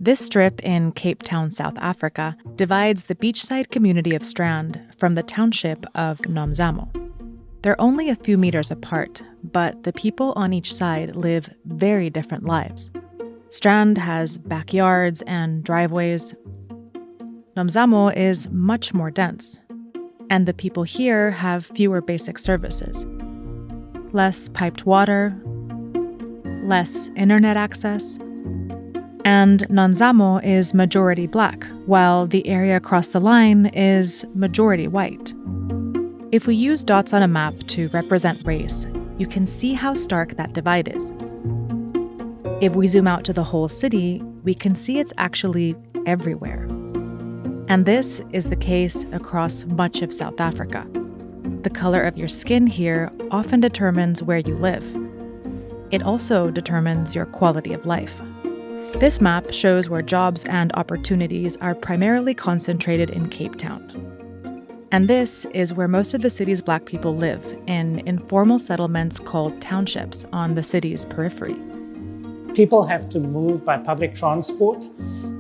This strip in Cape Town, South Africa, divides the beachside community of Strand from the township of Nomzamo. They're only a few meters apart, but the people on each side live very different lives. Strand has backyards and driveways. Nomzamo is much more dense, and the people here have fewer basic services. Less piped water, less internet access, and Nomzamo is majority black, while the area across the line is majority white. If we use dots on a map to represent race, you can see how stark that divide is. If we zoom out to the whole city, we can see it's actually everywhere. And this is the case across much of South Africa. The color of your skin here often determines where you live. It also determines your quality of life. This map shows where jobs and opportunities are primarily concentrated in Cape Town. And this is where most of the city's black people live, in informal settlements called townships on the city's periphery. People have to move by public transport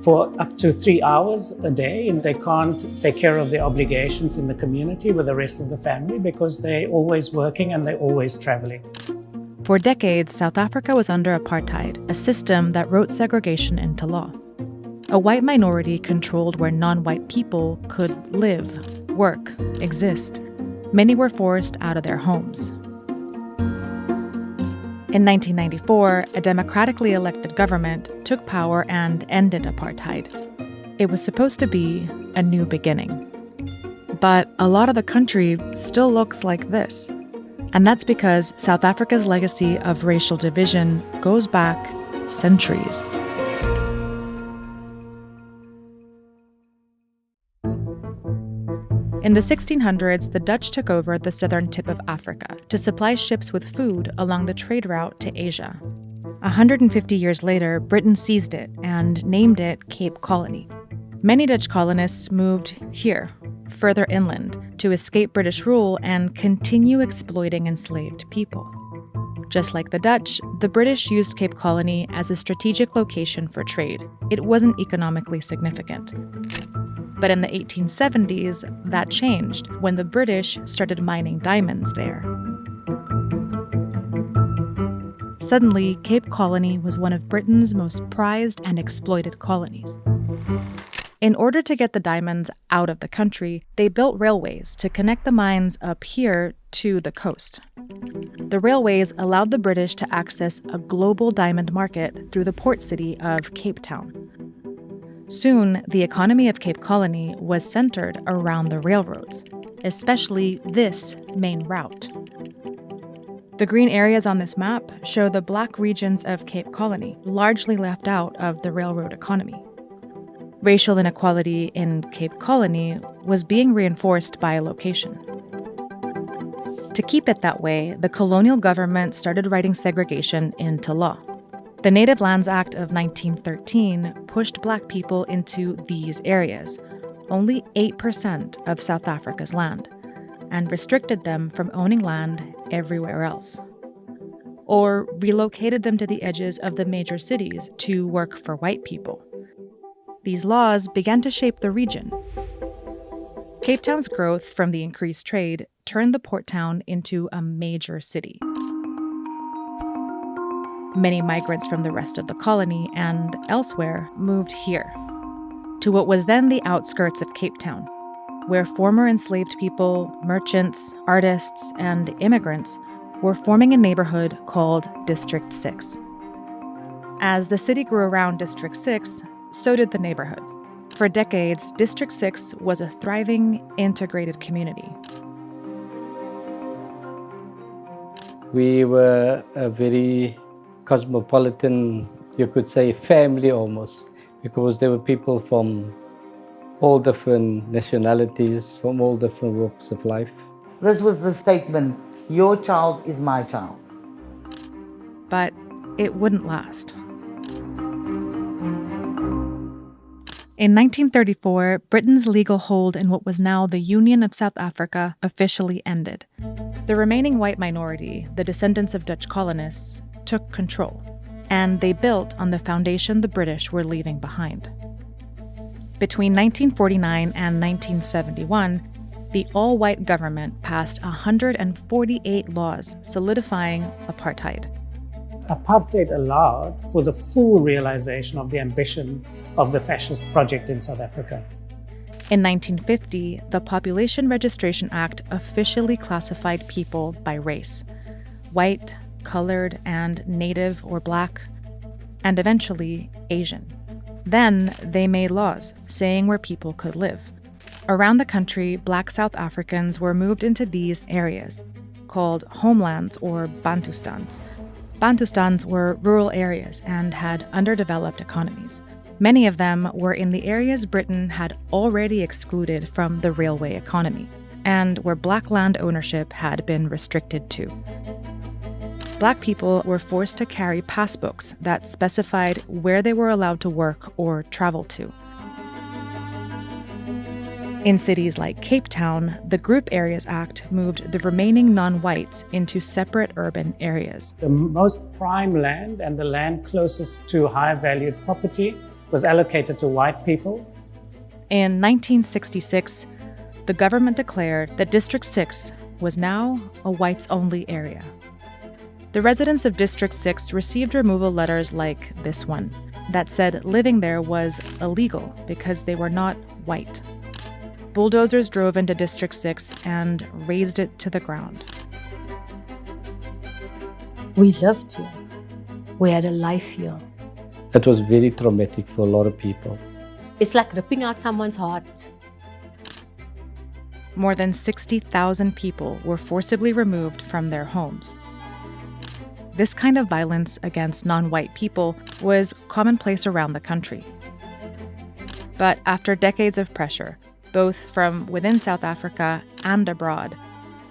for up to 3 hours a day, and they can't take care of their obligations in the community with the rest of the family because they're always working and they're always traveling. For decades, South Africa was under apartheid, a system that wrote segregation into law. A white minority controlled where non-white people could live, work, exist. Many were forced out of their homes. In 1994, a democratically elected government took power and ended apartheid. It was supposed to be a new beginning. But a lot of the country still looks like this. And that's because South Africa's legacy of racial division goes back centuries. In the 1600s, the Dutch took over the southern tip of Africa to supply ships with food along the trade route to Asia. 150 years later, Britain seized it and named it Cape Colony. Many Dutch colonists moved here, further inland, to escape British rule and continue exploiting enslaved people. Just like the Dutch, the British used Cape Colony as a strategic location for trade. It wasn't economically significant. But in the 1870s, that changed when the British started mining diamonds there. Suddenly, Cape Colony was one of Britain's most prized and exploited colonies. In order to get the diamonds out of the country, they built railways to connect the mines up here to the coast. The railways allowed the British to access a global diamond market through the port city of Cape Town. Soon, the economy of Cape Colony was centered around the railroads, especially this main route. The green areas on this map show the black regions of Cape Colony, largely left out of the railroad economy. Racial inequality in Cape Colony was being reinforced by location. To keep it that way, the colonial government started writing segregation into law. The Native Lands Act of 1913 pushed black people into these areas, only 8% of South Africa's land, and restricted them from owning land everywhere else. Or relocated them to the edges of the major cities to work for white people. These laws began to shape the region. Cape Town's growth from the increased trade turned the port town into a major city. Many migrants from the rest of the colony and elsewhere moved here, to what was then the outskirts of Cape Town, where former enslaved people, merchants, artists, and immigrants were forming a neighborhood called District 6. As the city grew around District 6, so did the neighborhood. For decades, District 6 was a thriving, integrated community. We were a very cosmopolitan, you could say, family almost, because there were people from all different nationalities, from all different walks of life. This was the statement, your child is my child. But it wouldn't last. In 1934, Britain's legal hold in what was now the Union of South Africa officially ended. The remaining white minority, the descendants of Dutch colonists, took control, and they built on the foundation the British were leaving behind. Between 1949 and 1971, the all-white government passed 148 laws solidifying apartheid. Apartheid allowed for the full realization of the ambition of the fascist project in South Africa. In 1950, the Population Registration Act officially classified people by race: white, colored, and native or black, and eventually Asian. Then they made laws saying where people could live. Around the country, Black South Africans were moved into these areas, called homelands or Bantustans. Bantustans were rural areas and had underdeveloped economies. Many of them were in the areas Britain had already excluded from the railway economy, and where black land ownership had been restricted too. Black people were forced to carry passbooks that specified where they were allowed to work or travel to. In cities like Cape Town, the Group Areas Act moved the remaining non-whites into separate urban areas. The most prime land and the land closest to high-valued property was allocated to white people. In 1966, the government declared that District 6 was now a whites-only area. The residents of District 6 received removal letters like this one that said living there was illegal because they were not white. Bulldozers drove into District 6 and razed it to the ground. We lived here. We had a life here. It was very traumatic for a lot of people. It's like ripping out someone's heart. More than 60,000 people were forcibly removed from their homes. This kind of violence against non-white people was commonplace around the country. But after decades of pressure, both from within South Africa and abroad,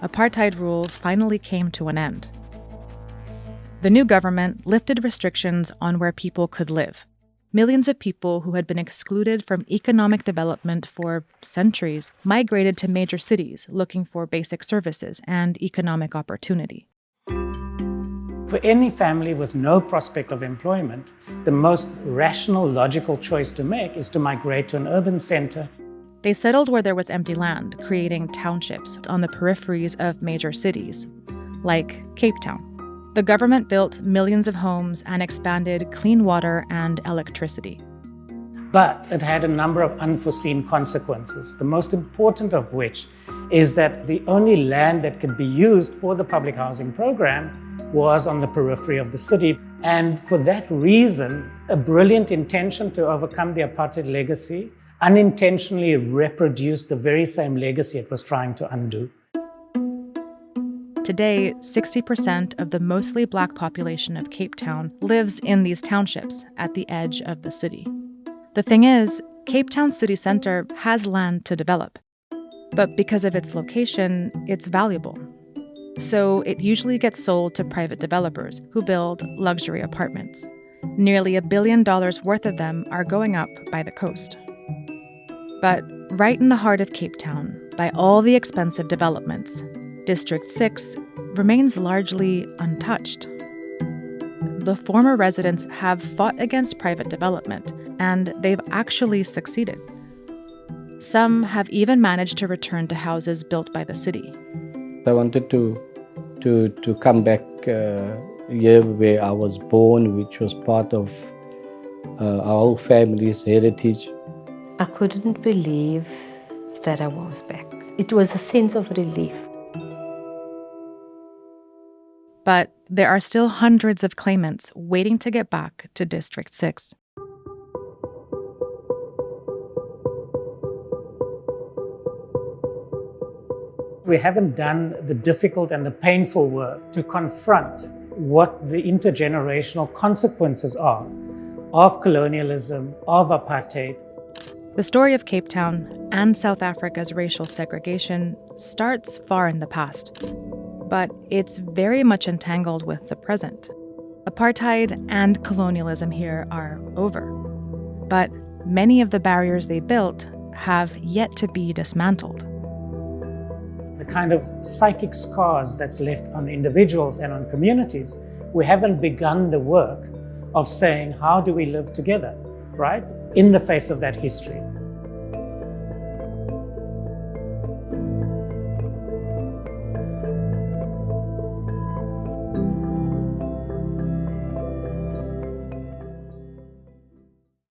apartheid rule finally came to an end. The new government lifted restrictions on where people could live. Millions of people who had been excluded from economic development for centuries migrated to major cities looking for basic services and economic opportunity. For any family with no prospect of employment, the most rational, logical choice to make is to migrate to an urban center. They settled where there was empty land, creating townships on the peripheries of major cities, like Cape Town. The government built millions of homes and expanded clean water and electricity. But it had a number of unforeseen consequences, the most important of which is that the only land that could be used for the public housing program was on the periphery of the city. And for that reason, a brilliant intention to overcome the apartheid legacy unintentionally reproduced the very same legacy it was trying to undo. Today, 60% of the mostly black population of Cape Town lives in these townships at the edge of the city. The thing is, Cape Town city center has land to develop, but because of its location, it's valuable. So it usually gets sold to private developers who build luxury apartments. Nearly $1 billion worth of them are going up by the coast. But right in the heart of Cape Town, by all the expensive developments, District 6 remains largely untouched. The former residents have fought against private development, and they've actually succeeded. Some have even managed to return to houses built by the city. I wanted to come back here where I was born, which was part of our whole family's heritage. I couldn't believe that I was back. It was a sense of relief. But there are still hundreds of claimants waiting to get back to District 6. We haven't done the difficult and the painful work to confront what the intergenerational consequences are of colonialism, of apartheid. The story of Cape Town and South Africa's racial segregation starts far in the past, but it's very much entangled with the present. Apartheid and colonialism here are over, but many of the barriers they built have yet to be dismantled. The kind of psychic scars that's left on individuals and on communities, we haven't begun the work of saying, how do we live together, right, in the face of that history?